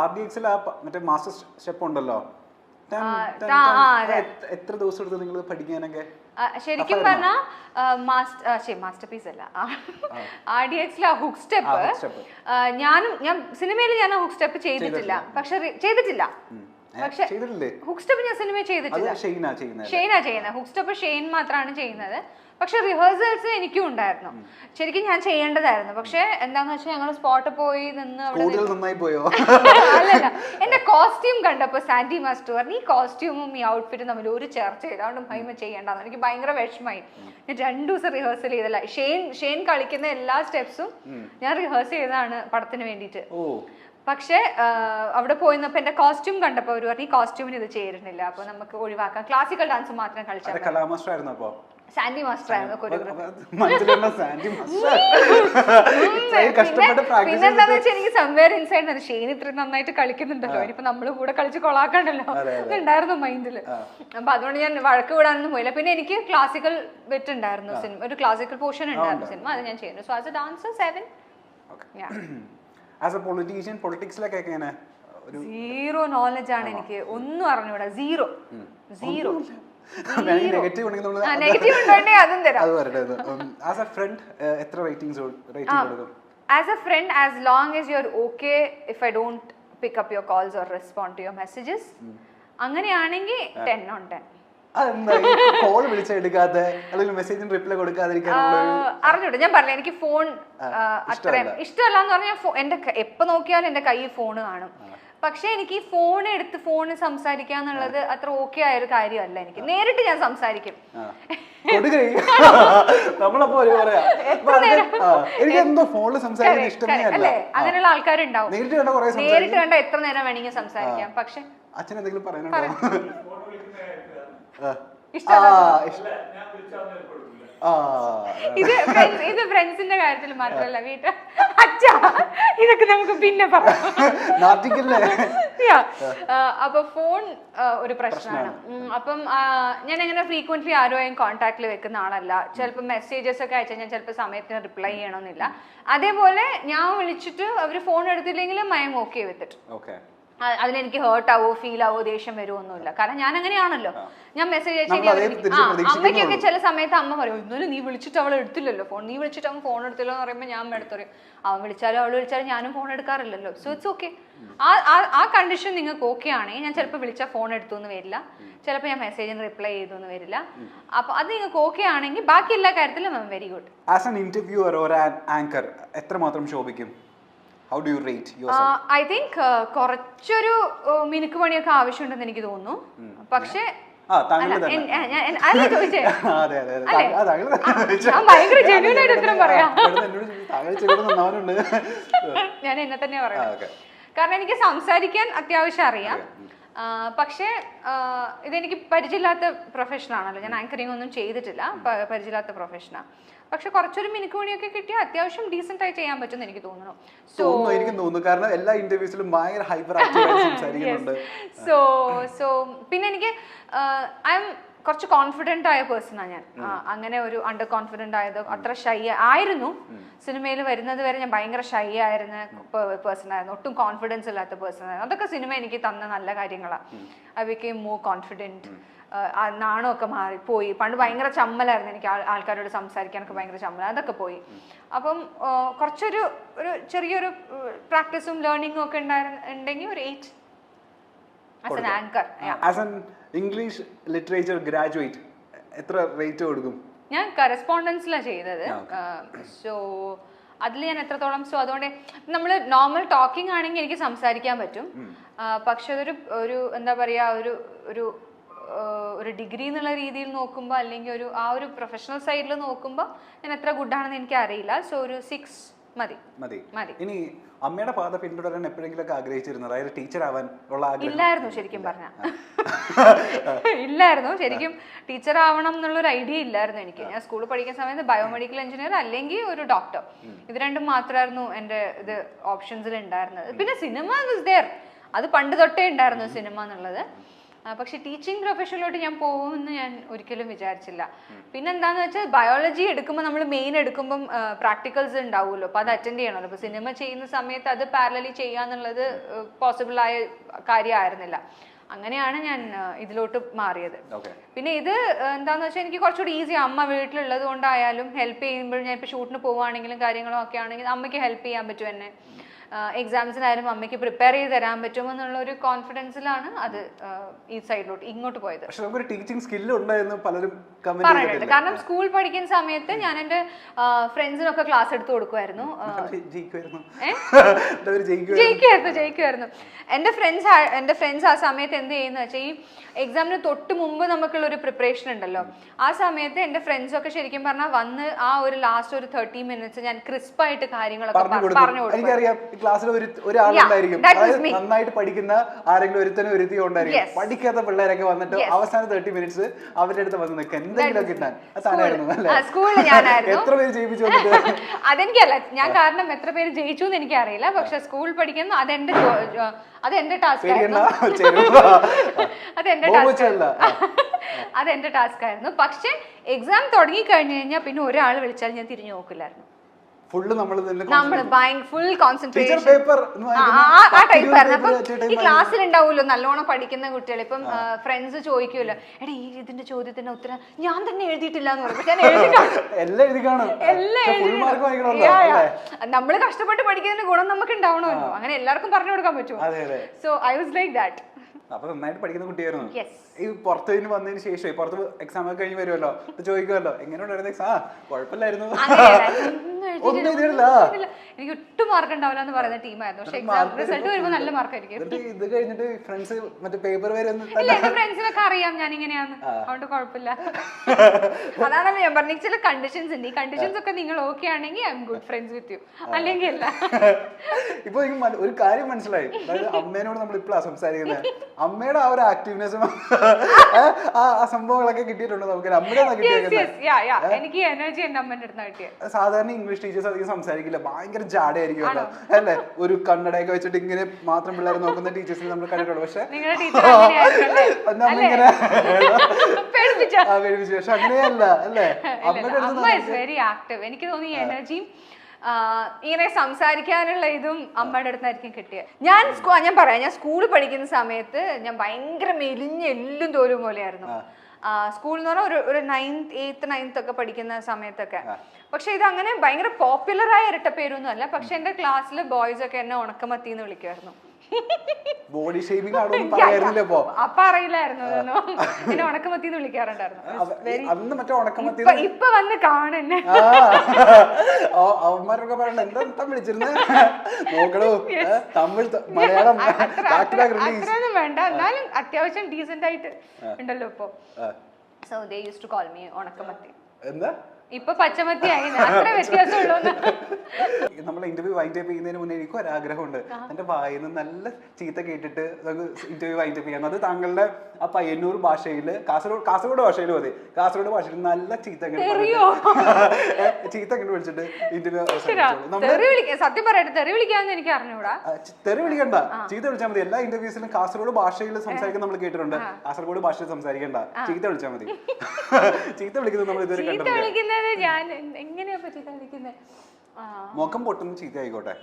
RDXൽ മറ്റേ master step ഉണ്ടല്ലോ, എത്ര ദിവസം എടുത്ത് നിങ്ങൾ പഠിക്കാനൊക്കെ? ശരിക്കും പറഞ്ഞാൽ മാസ്റ്റർ പീസ് അല്ല, RDXലെ ഹുക്ക് സ്റ്റെപ്പ് ഞാൻ സിനിമയിൽ ഞാൻ ഹുക്ക് സ്റ്റെപ്പ് ചെയ്തിട്ടില്ല. പക്ഷെ ഹുക്ക് സ്റ്റെപ്പ് ഞാൻ സിനിമയിൽ ചെയ്തിട്ടില്ല. ഷെയ്നാ ചെയ്യുന്നത് ഹുക്ക് സ്റ്റെപ്പ്, ഷെയ്ൻ മാത്രമാണ് ചെയ്യുന്നത്. പക്ഷെ റിഹേഴ്സൽസ് എനിക്കും ഉണ്ടായിരുന്നു. ശരിക്കും ഞാൻ ചെയ്യേണ്ടതായിരുന്നു. പക്ഷെ എന്താന്ന് വെച്ചാൽ ഞങ്ങൾ സ്പോട്ടിൽ പോയി നിന്ന് അല്ലല്ല, എന്റെ കോസ്റ്റ്യൂം കണ്ടപ്പോ സാൻഡി മാസ്റ്റർ പറഞ്ഞു ഈ കോസ്റ്റ്യൂമും ഈ ഔട്ട്ഫിറ്റും തമ്മിൽ ഒരു ചർച്ചയില്ല, അതുകൊണ്ട് ഭയങ്കര ചെയ്യേണ്ടതെന്ന്. എനിക്ക് ഭയങ്കര വിഷമമായി. ഞാൻ 2 ദിവസം റിഹേഴ്സൽ ചെയ്തല്ല. ഷെയ്ൻ കളിക്കുന്ന എല്ലാ സ്റ്റെപ്സും ഞാൻ റിഹേഴ്സൽ ചെയ്തതാണ് പടത്തിന് വേണ്ടിയിട്ട്. പക്ഷെ അവിടെ പോയിന്നപ്പോ എന്റെ കോസ്റ്റ്യൂം കണ്ടപ്പോ അവർ പറഞ്ഞു ഈ കോസ്റ്റ്യൂമിന് ഇത് ചേരുന്നില്ല, അപ്പൊ നമുക്ക് ഒഴിവാക്കാം, ക്ലാസിക്കൽ ഡാൻസ് മാത്രം കളിച്ചാൽ. സാൻഡി മാസ്റ്റർ ആയിരുന്നു പിന്നെന്താന്ന് വെച്ചാൽ എനിക്ക് സംവേർ ഇൻസൈഡ് ഷെയ്ൻ ഇത്രയും നന്നായിട്ട് കളിക്കുന്നുണ്ടല്ലോ, ഇനിയിപ്പോ നമ്മള് കൂടെ കളിച്ച് കൊളാക്കണ്ടല്ലോ ഇതുണ്ടായിരുന്നു മൈൻഡില്. അപ്പൊ അതുകൊണ്ട് ഞാൻ വഴക്ക് വിടാനൊന്നും പോയില്ല. പിന്നെ എനിക്ക് ക്ലാസിക്കൽ ബെറ്റ് ഉണ്ടായിരുന്നു സിനിമ, ഒരു ക്ലാസിക്കൽ പോർഷൻ ഉണ്ടായിരുന്നു സിനിമ, അത് ഞാൻ ചെയ്യുന്നു. So as a dancer 7. As a politician പൊളിറ്റിക്സിലൊക്കെ എങ്ങനെ? സീറോ നോളജ് ആണ് എനിക്ക്, ഒന്നും അറിഞ്ഞൂടാ. സീറോ. നെഗറ്റീവ് ഉണ്ടെങ്കിൽ അതും തരാം. ആസ് എ ഫ്രണ്ട് എത്ര റേറ്റിംഗ്സ് കൊടുക്കും? As a friend, as long as you're okay if I don't pick up your calls or respond to your messages, അങ്ങനെയാണെങ്കിൽ 10 on 10. കോൾ വിളിച്ചെടുക്കാതെ അല്ലെങ്കിൽ മെസ്സേജിന് റിപ്ലൈ കൊടുക്കാതിരിക്കാനുള്ള അറിഞ്ഞൂടെ, ഞാൻ പറഞ്ഞില്ല എനിക്ക് ഫോൺ അത്രയും ഇഷ്ടമല്ല എന്ന് പറഞ്ഞാൽ എന്റെ എപ്പോ നോക്കിയാലും എന്റെ കയ്യിൽ ഫോൺ കാണും. പക്ഷെ എനിക്ക് ഈ ഫോൺ എടുത്ത് ഫോണിൽ സംസാരിക്കുക എന്നുള്ളത് അത്ര ഓക്കെ ആയ ഒരു കാര്യമല്ല. എനിക്ക് നേരിട്ട് ഞാൻ സംസാരിക്കും. അങ്ങനെയുള്ള ആൾക്കാരുണ്ടാവും. നേരിട്ട് കണ്ട എത്ര നേരം വേണമെങ്കിൽ സംസാരിക്കാം. പക്ഷെ അച്ഛൻ എന്തെങ്കിലും പറയാനുണ്ടോ? ഇത് ഫ്രണ്ട്സിന്റെ കാര്യത്തിൽ മാത്രല്ല, വീട്ടിൽ അച്ഛാ ഇതൊക്കെ നമുക്ക് പിന്നെ പറയാം. അപ്പൊ ഫോൺ ഒരു പ്രശ്നമാണ്. അപ്പം ഞാൻ അങ്ങനെ ഫ്രീക്വന്റ്ലി ആരുമായും കോൺടാക്റ്റിൽ വെക്കുന്ന ആളല്ല. ചിലപ്പോൾ മെസ്സേജസ് ഒക്കെ അയച്ചാൽ ഞാൻ ചിലപ്പോൾ സമയത്തിന് റിപ്ലൈ ചെയ്യണമെന്നില്ല. അതേപോലെ ഞാൻ വിളിച്ചിട്ട് അവര് ഫോൺ എടുത്തില്ലെങ്കിലും I'm okay with it. അതിനെനിക്ക് ഹേർട്ട് ആവോ ഫീൽ ആവോ ദേഷ്യം വരുമൊന്നുമില്ല. കാരണം ഞാൻ അങ്ങനെയാണല്ലോ. ഞാൻ മെസ്സേജ് അയച്ചാൽ അമ്മയ്ക്കൊക്കെ ചില സമയത്ത് അമ്മ പറയും ഇന്നലെ നീ വിളിച്ചിട്ട് അവൾ എടുത്തില്ലല്ലോ ഫോൺ, നീ വിളിച്ചിട്ട് അവൻ ഫോൺ എടുത്തില്ലോ എന്ന് പറയുമ്പോൾ ഞാൻ എടുത്തു പറയും അവൻ വിളിച്ചാലും അവൾ വിളിച്ചാലും ഞാനും ഫോൺ എടുക്കാറില്ലല്ലോ. So it's okay. ആ കണ്ടീഷൻ നിങ്ങൾക്ക് ഓക്കെ ആണെങ്കിൽ ഞാൻ ചിലപ്പോൾ വിളിച്ചാൽ ഫോൺ എടുത്തു എന്ന് വരില്ല, ചിലപ്പോൾ ഞാൻ മെസ്സേജിന് റിപ്ലൈ ചെയ്തു എന്ന് വരില്ല. അപ്പൊ അത് നിങ്ങൾക്ക് ഓക്കെ ആണെങ്കിൽ ബാക്കി എല്ലാ കാര്യത്തിലും very good. As an interviewer or an anchor എത്രമാത്രം ശോഭിക്കും? How do you rate yourself? I think കുറച്ചൊരു മിനുക്ക് പണിയൊക്കെ ആവശ്യമുണ്ടെന്ന് എനിക്ക് തോന്നുന്നു. പക്ഷേ ഞാൻ എന്നെ തന്നെ പറയാം. കാരണം എനിക്ക് സംസാരിക്കാൻ അത്യാവശ്യം അറിയാം. പക്ഷേ ഇതെനിക്ക് പരിചയമില്ലാത്ത പ്രൊഫഷനാണല്ലോ. ഞാൻ ആങ്കറിംഗ് ഒന്നും ചെയ്തിട്ടില്ല, പരിചയമില്ലാത്ത പ്രൊഫഷനാണ്. പക്ഷെ കുറച്ചൊരു മിനുക്ക് പണിയൊക്കെ കിട്ടിയാൽ അത്യാവശ്യം ഡീസെന്റ് ആയി ചെയ്യാൻ പറ്റുമെന്ന് എനിക്ക് തോന്നുന്നു. എനിക്ക് തോന്നുന്നു കാരണം എല്ലാ ഇന്റർവ്യൂസിലും ഭയങ്കര ഹൈപ്പർ ആക്റ്റീവ് ആയി സംസാരിക്കുന്നുണ്ട്. സോ പിന്നെ എനിക്ക് ഐ എം കുറച്ച് കോൺഫിഡന്റ് ആയ പേഴ്സണാണ് ഞാൻ. അങ്ങനെ ഒരു അണ്ടർ കോൺഫിഡന്റ് ആയത് അത്ര ഷൈ ആയിരുന്നു. സിനിമയിൽ വരുന്നത് വരെ ഞാൻ ഭയങ്കര ഷൈ ആയിരുന്ന പേഴ്സൺ ആയിരുന്നു, ഒട്ടും കോൺഫിഡൻസ് ഇല്ലാത്ത പേഴ്സൺ ആയിരുന്നു. അതൊക്കെ സിനിമ എനിക്ക് തന്ന നല്ല കാര്യങ്ങളാണ്. I became more confident. നാണമൊക്കെ മാറിപ്പോയി. പണ്ട് ഭയങ്കര ചമ്മലായിരുന്നു എനിക്ക്, ആൾക്കാരോട് സംസാരിക്കാനൊക്കെ ഭയങ്കര ചമ്മല, അതൊക്കെ പോയി. അപ്പം കുറച്ചൊരു ചെറിയൊരു പ്രാക്ടീസും ലേണിംഗും ഒക്കെ ഉണ്ടെങ്കിൽ ഒരു 8 as an anchor. As an English literature graduate എത്ര റേറ്റ് കൊടുക്കും? ഞാൻ കറസ്പോണ്ടൻസിലാണ് ചെയ്തത്. സോ അതിൽ ഞാൻ എത്രത്തോളം, സോ അതുകൊണ്ട് നമ്മൾ നോർമൽ ടോക്കിംഗ് ആണെങ്കിൽ എനിക്ക് സംസാരിക്കാൻ പറ്റും. പക്ഷെ ഒരു എന്താ പറയുക, ഒരു ഡിഗ്രി എന്നുള്ള രീതിയിൽ നോക്കുമ്പോൾ അല്ലെങ്കിൽ ഒരു പ്രൊഫഷണൽ സൈഡിൽ നോക്കുമ്പോൾ ഞാൻ എത്ര ഗുഡാണെന്ന് എനിക്ക് അറിയില്ല. സോ ഒരു 6 മതി. ഇനി അമ്മയുടെ പാത പിന്തുടരാൻ എപ്പോഴെങ്കിലും ആഗ്രഹിച്ചിരുന്നു? അതായത് ടീച്ചർ ആവാൻ ഉള്ള ആഗ്രഹം ഇല്ലായിരുന്നു ശരിക്കും പറഞ്ഞാൽ. ഇല്ലായിരുന്നു ശരിക്കും, ടീച്ചർ ആവണം എന്നുള്ളൊരു ഐഡിയ ഇല്ലായിരുന്നു എനിക്ക്. ഞാൻ സ്കൂളിൽ പഠിക്കുന്ന സമയത്ത് ബയോമെഡിക്കൽ എഞ്ചിനീയർ അല്ലെങ്കിൽ ഒരു ഡോക്ടർ, ഇത് രണ്ടും മാത്രമായിരുന്നു എൻ്റെ ഇത് ഓപ്ഷൻസിൽ ഉണ്ടായിരുന്നത്. പിന്നെ സിനിമ വാസ് ദേർ, അത് പണ്ട് തൊട്ടേ ഉണ്ടായിരുന്നു സിനിമ എന്നുള്ളത്. പക്ഷെ ടീച്ചിങ് പ്രൊഫഷനിലോട്ട് ഞാൻ പോകുമെന്ന് ഞാൻ ഒരിക്കലും വിചാരിച്ചില്ല. പിന്നെന്താന്ന് വെച്ചാൽ ബയോളജി എടുക്കുമ്പോൾ നമ്മൾ മെയിൻ എടുക്കുമ്പം പ്രാക്ടിക്കൽസ് ഉണ്ടാവുമല്ലോ, അപ്പോൾ അത് അറ്റൻഡ് ചെയ്യണമല്ലോ. അപ്പോൾ സിനിമ ചെയ്യുന്ന സമയത്ത് അത് പാരലലി ചെയ്യാന്നുള്ളത് പോസിബിൾ ആയ കാര്യമായിരുന്നില്ല. അങ്ങനെയാണ് ഞാൻ ഇതിലോട്ട് മാറിയത്. പിന്നെ ഇത് എന്താന്ന് വെച്ചാൽ എനിക്ക് കുറച്ചുകൂടി ഈസി, അമ്മ വീട്ടിലുള്ളത് കൊണ്ടായാലും ഹെൽപ്പ് ചെയ്യുമ്പോൾ ഞാൻ ഇപ്പോൾ ഷൂട്ടിന് പോവുകയാണെങ്കിലും കാര്യങ്ങളോ ഒക്കെ ആണെങ്കിൽ അമ്മയ്ക്ക് ഹെൽപ്പ് ചെയ്യാൻ പറ്റും എന്നെ. എക്സാംസിനായാലും അമ്മയ്ക്ക് പ്രിപ്പയർ ചെയ്ത് തരാൻ പറ്റുമെന്നുള്ള ഒരു കോൺഫിഡൻസിലാണ് അത് ഈ സൈഡിലോട്ട് ഇങ്ങോട്ട് പോയത്. പറയുന്നുണ്ട്. കാരണം സ്കൂൾ പഠിക്കുന്ന സമയത്ത് ഞാൻ എൻ്റെ ഫ്രണ്ട്സിനൊക്കെ ക്ലാസ് എടുത്ത് കൊടുക്കുമായിരുന്നു. ജയിക്കുമായിരുന്നു. എൻ്റെ ഫ്രണ്ട്സ് ആ സമയത്ത് എന്ത് ചെയ്യുന്ന വെച്ചാൽ, ഈ എക്സാമിന് തൊട്ട് മുമ്പ് നമുക്കുള്ള ഒരു പ്രിപ്പറേഷൻ ഉണ്ടല്ലോ, ആ സമയത്ത് എൻ്റെ ഫ്രണ്ട്സൊക്കെ ശരിക്കും പറഞ്ഞാൽ വന്ന് ആ ഒരു ലാസ്റ്റ് ഒരു 30 minutes ഞാൻ ക്രിസ്പായിട്ട് കാര്യങ്ങളൊക്കെ പറഞ്ഞു കൊടുക്കും. ക്ലാസ്സിൽ ഒരാളുണ്ടായിരിക്കും നന്നായിട്ട് പഠിക്കുന്ന ആരെങ്കിലും ഒരുത്തിയോ ഉണ്ടായിരിക്കും. പഠിക്കാത്ത പിള്ളേരൊക്കെ വന്നിട്ട് അവസാന 30 minutes അവരുടെ അടുത്ത് വന്ന് നിൽക്കാൻ എന്തെങ്കിലും കിട്ടാൻ. സ്കൂളിൽ ഞാനായിരുന്നു. എത്ര പേര് ജയിപ്പിച്ചു? അതെനിക്കല്ല, ഞാൻ കാരണം എത്ര പേര് ജയിച്ചു എന്ന് എനിക്കറിയില്ല. പക്ഷെ സ്കൂൾ പഠിക്കുന്ന അതെന്റെ ടാസ്ക് ആയിരുന്നു. അതെന്റെ ടാസ്ക് ആയിരുന്നു. പക്ഷെ എക്സാം തുടങ്ങി കഴിഞ്ഞു കഴിഞ്ഞാൽ പിന്നെ ഒരാൾ വിളിച്ചാൽ ഞാൻ തിരിഞ്ഞു നോക്കില്ലായിരുന്നു. ഈ ക്ലാസ്സിലുണ്ടാവുമല്ലോ നല്ലോണം പഠിക്കുന്ന കുട്ടികൾ. ഇപ്പം ഫ്രണ്ട്സ് ചോദിക്കുമല്ലോ, എടാ ഈ ഇതിന്റെ ചോദ്യത്തിന്റെ ഉത്തരം ഞാൻ തന്നെ എഴുതിയിട്ടില്ല എന്ന് പറയും. ഞാൻ നമ്മള് കഷ്ടപ്പെട്ട് പഠിക്കുന്നതിന്റെ ഗുണം നമുക്ക് ഉണ്ടാവണമല്ലോ, അങ്ങനെ എല്ലാവർക്കും പറഞ്ഞു കൊടുക്കാൻ പറ്റുമോ? So I was like that. അപ്പൊ നന്നായിട്ട് പഠിക്കുന്ന കുട്ടിയായിരുന്നു. ഈ പുറത്ത് വന്നതിന് ശേഷം പുറത്ത് എക്സാം ഒക്കെ കഴിഞ്ഞ് വരുമല്ലോ, ചോദിക്കുമല്ലോ എങ്ങനെയുണ്ടായിരുന്നു എക്സാം? കുഴപ്പമില്ലായിരുന്നു, ഒന്നും എഴുതിയില്ല, എനിക്ക് ഒട്ടും മാർക്ക് ഉണ്ടാവില്ല എന്ന് പറയുന്ന ടീമായിരുന്നു. പക്ഷെ എക്സാം റിസൾട്ട് വരുമ്പോൾ നല്ല മാർക്ക് ആയിരിക്കും. ഇത് കഴിഞ്ഞിട്ട് ഫ്രണ്ട്സ് മറ്റേ പേപ്പർ വരെ എന്റെ ഫ്രണ്ട്സിനൊക്കെ അറിയാം ഞാൻ ഇങ്ങനെയാന്ന്, അതുകൊണ്ട് കുഴപ്പമില്ല. അതാണ് ഞാൻ പറഞ്ഞ ചില കണ്ടീഷൻസ് ഉണ്ട്. ഈ കണ്ടീഷൻസ് ഒക്കെ നിങ്ങൾ ഓക്കെ ആണെങ്കിൽ I M good friends with you, അല്ലെങ്കിൽ അല്ല. ഇപ്പൊ ഒരു കാര്യം മനസ്സിലായി, അതായത് അമ്മേനോട് നമ്മൾ ഇപ്പോഴാണ് സംസാരിക്കുന്നത്. അമ്മയുടെ ആ ഒരു ആക്റ്റീവ്നെസ് ആ സംഭവങ്ങളൊക്കെ കിട്ടിയിട്ടുണ്ട് നമുക്ക്. എനിക്ക് എനർജി എന്റെ അമ്മേന്റെ അടുത്ത് കിട്ടിയത്. സാധാരണ ഇംഗ്ലീഷ് ടീച്ചേഴ്സ് അധികം സംസാരിക്കില്ല, ഭയങ്കര ജാടയായിരിക്കുമല്ലോ അല്ലേ? ഒരു കണ്ണടയൊക്കെ വെച്ചിട്ട് ഇങ്ങനെ മാത്രം പിള്ളേർ നോക്കുന്ന ടീച്ചേഴ്സിനെ നമ്മൾ കണ്ടിട്ടുള്ളൂ. പക്ഷെ അമ്മ പേടിപ്പിച്ചു. പക്ഷെ അങ്ങനെയല്ല അല്ലേ? Very active. എനിക്ക് തോന്നി എനർജിയും ഇങ്ങനെ സംസാരിക്കാനുള്ള ഇതും അമ്മയുടെ അടുത്തായിരിക്കും കിട്ടിയത്. ഞാൻ പറയാം, ഞാൻ സ്കൂളിൽ പഠിക്കുന്ന സമയത്ത് ഞാൻ ഭയങ്കര മെലിഞ്ഞ എല്ലും തോലും പോലെയായിരുന്നു. സ്കൂളിൽ എന്ന് പറഞ്ഞാൽ ഒരു 8th 9th ഒക്കെ പഠിക്കുന്ന സമയത്തൊക്കെ. പക്ഷെ ഇത് അങ്ങനെ ഭയങ്കര പോപ്പുലറായ ഇരട്ടപ്പേരൊന്നും അല്ല. പക്ഷെ എന്റെ ക്ലാസ്സിൽ ബോയ്സ് ഒക്കെ എന്നെ ഉണക്കമത്തി എന്ന് വിളിക്കുമായിരുന്നു. ബോഡി ഷേപ്പിംഗ് ആണോ അപ്പൊ അറിയില്ലായിരുന്നു, എന്നെ ഉണക്കമത്തി എന്ന് വിളിക്കാറുണ്ടായിരുന്നു. ഇപ്പൊ വന്ന് കാണുന്നെ അവന്മാരൊക്കെ പറയണ്ട എന്താ വിളിച്ചിരുന്നത് നോക്കണോ തമിഴ് മലയാളം അത്രയൊന്നും വേണ്ട, എന്നാലും അത്യാവശ്യം ഡീസന്റ് ആയിട്ട് ഉണ്ടല്ലോ ഇപ്പൊ. So they used to call me ഉണക്കമത്തി. എന്താ ഇപ്പൊ പച്ചമത്തി ആയി, അത്ര വ്യത്യാസമുള്ളൂ. നമ്മളെ ഇന്റർവ്യൂ വൈൻഡ് അപ്പ് ചെയ്യുന്നതിന് മുന്നേ എനിക്ക് ഒരു ആഗ്രഹമുണ്ട്. എന്റെ വായിന്ന് നല്ല ചീത്ത കേട്ടിട്ട് നമുക്ക് ഇന്റർവ്യൂ വൈൻഡ് അപ്പ് ചെയ്യാം. അത് താങ്കളുടെ ആ പയ്യന്നൂർ ഭാഷയിൽ, കാസർഗോഡ് ഭാഷയിൽ മതി, കാസർഗോഡ് ഭാഷയിൽ നല്ല ചീത്ത വിളിച്ചിട്ട് ഇന്റർവ്യൂ. സത്യം പറയട്ടെ, തെറി വിളിക്കാന്ന് എനിക്ക് അറിഞ്ഞൂടാ. തെറി വിളിക്കണ്ട, ചീത്ത വിളിച്ചാൽ മതി. എല്ലാ ഇന്റർവ്യൂസിലും കാസർഗോഡ് ഭാഷയിൽ സംസാരിക്കാൻ നമ്മൾ കേട്ടിട്ടുണ്ട്. കാസർഗോഡ് ഭാഷയിൽ സംസാരിക്കണ്ട, ചീത്ത വിളിച്ചാൽ മതി. ചീത്ത വിളിക്കുന്നത് നമ്മൾ ഇതുവരെ കണ്ടിട്ടില്ല. ഞാൻ എങ്ങനെയാ കളിക്കുന്നത്? മുഖം പൊട്ടുന്ന ചീത്ത ആയിക്കോട്ടെ,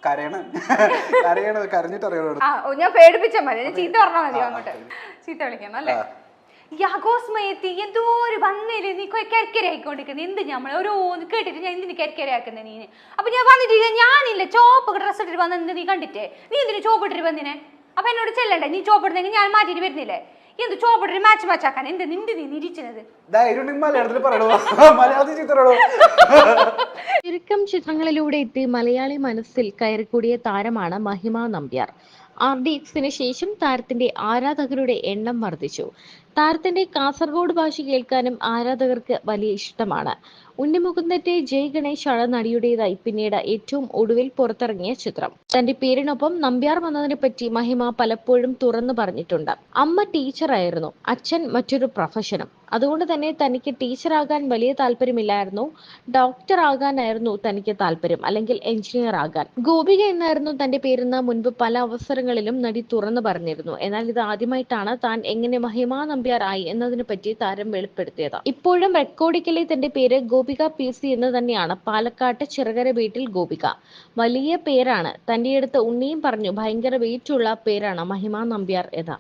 കരഞ്ഞിട്ട് അറിയണോ? ഞാൻ പേടിപ്പിച്ചാൽ മതി, ഞാൻ ചീത്ത പറഞ്ഞാൽ മതി. അങ്ങോട്ട് ചീത്ത വിളിക്കണം അല്ലേ? യാഗോസ്മയത്തി എന്തോ ഒരു വന്നില്ലേ, നീ കരിക്കരയായിക്കൊണ്ടിരിക്കുന്നത് എന്ത്? നമ്മൾ ഓരോ കേട്ടിട്ട് ഞാൻ എന്തിനു കരിക്കരയാക്കുന്നത് നീ? അപ്പൊ ഞാൻ വന്നിട്ട് ഞാനില്ല ചോപ്പ് ഡ്രസ് ഇട്ടിട്ട് വന്നത് നീ കണ്ടിട്ടേ, നീ എന്തിനു ചോപ്പ് ഇട്ടിട്ട് വന്നിനെ? അപ്പൊ എന്നോട് ചെല്ലണ്ടേ? നീ ചോപ്പ് ഇടുന്നെങ്കിൽ ഞാൻ മാറ്റിട്ട് വരുന്നില്ലേ? എന്ത് ചോപ്പിട്ട് മാച്ച് ആക്കാൻ എന്ത് നിന്റെ നീ നിരീക്കുന്നത്? ചുരുക്കം ചിത്രങ്ങളിലൂടെ എത്തി മലയാളി മനസ്സിൽ കയറിക്കൂടിയ താരമാണ് മഹിമ നമ്പ്യാർ. RDXന് ശേഷം താരത്തിന്റെ ആരാധകരുടെ എണ്ണം വർദ്ധിച്ചു. താരത്തിന്റെ കാസർഗോഡ് ഭാഷ കേൾക്കാനും ആരാധകർക്ക് വലിയ ഇഷ്ടമാണ്. ഉണ്ണിമുകുന്ദന്റെ ജയ് ഗണേശ് ആണ് നടിയുടേതായി പിന്നീട് ഏറ്റവും ഒടുവിൽ പുറത്തിറങ്ങിയ ചിത്രം. തന്റെ പേരിനൊപ്പം നമ്പ്യാർ വന്നതിനെ പറ്റി മഹിമ പലപ്പോഴും തുറന്നു പറഞ്ഞിട്ടുണ്ട്. അമ്മ ടീച്ചറായിരുന്നു, അച്ഛൻ മറ്റൊരു പ്രൊഫഷനും. അതുകൊണ്ട് തന്നെ തനിക്ക് ടീച്ചറാകാൻ വലിയ താല്പര്യമില്ലായിരുന്നു, ഡോക്ടർ ആകാനായിരുന്നു തനിക്ക് താല്പര്യം, അല്ലെങ്കിൽ എഞ്ചിനീയർ ആകാൻ. ഗോപിക എന്നായിരുന്നു തന്റെ പേരെന്ന് മുൻപ് പല അവസരങ്ങളിലും നടി തുറന്നു പറഞ്ഞിരുന്നു. എന്നാൽ ഇത് ആദ്യമായിട്ടാണ് താൻ എങ്ങനെ മഹിമ നമ്പ്യാർ ആയി എന്നതിനെ പറ്റി താരം വെളിപ്പെടുത്തിയത്. ഇപ്പോഴും റെക്കോർഡിക്കലി തന്റെ പേര് ഗോപിക PC എന്ന് തന്നെയാണ്. പാലക്കാട്ട് ചിറകര വീട്ടിൽ ഗോപിക. വലിയ പേരാണ്. തന്റെ അടുത്ത് ഉണ്ണിയും പറഞ്ഞു ഭയങ്കര വെയിറ്റുള്ള പേരാണ് മഹിമ നമ്പ്യാർ എന്ന്.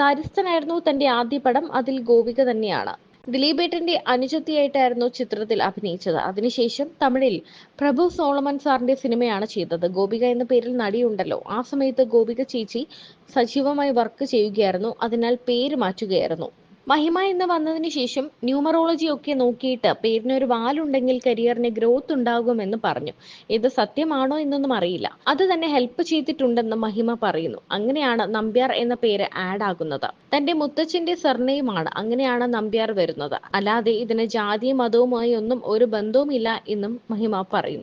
കാര്യസ്ഥനായിരുന്നു തന്റെ ആദ്യ പടം. അതിൽ ഗോപിക തന്നെയാണ്. ദിലീപേട്ടന്റെ അനുജത്തിയായിട്ടായിരുന്നു ചിത്രത്തിൽ അഭിനയിച്ചത്. അതിനുശേഷം തമിഴിൽ പ്രഭു സോളമൻ സാറിന്റെ സിനിമയാണ് ചെയ്തത്. ഗോപിക എന്ന പേരിൽ നടിയുണ്ടല്ലോ. ആ സമയത്ത് ഗോപിക ചേച്ചി സജീവമായി വർക്ക് ചെയ്യുകയായിരുന്നു. അതിനാൽ പേര് മാറ്റുകയായിരുന്നു. മഹിമ എന്ന് വന്നതിന് ശേഷം ന്യൂമറോളജി ഒക്കെ നോക്കിയിട്ട് പേരിനൊരു വാലുണ്ടെങ്കിൽ കരിയറിന് ഗ്രോത്ത് ഉണ്ടാകുമെന്ന് പറഞ്ഞു. ഇത് സത്യമാണോ എന്നൊന്നും അറിയില്ല. അത് തന്നെ ഹെൽപ്പ് ചെയ്തിട്ടുണ്ടെന്ന് മഹിമ പറയുന്നു. അങ്ങനെയാണ് നമ്പ്യാർ എന്ന പേര് ആഡ് ആകുന്നത്. തന്റെ മുത്തച്ഛന്റെ സർനെയിമാണ്, അങ്ങനെയാണ് നമ്പ്യാർ വരുന്നത്. അല്ലാതെ ഇതിന് ജാതിയും മതവുമായി ഒന്നും ഒരു ബന്ധവുമില്ല എന്നും മഹിമ പറയുന്നു.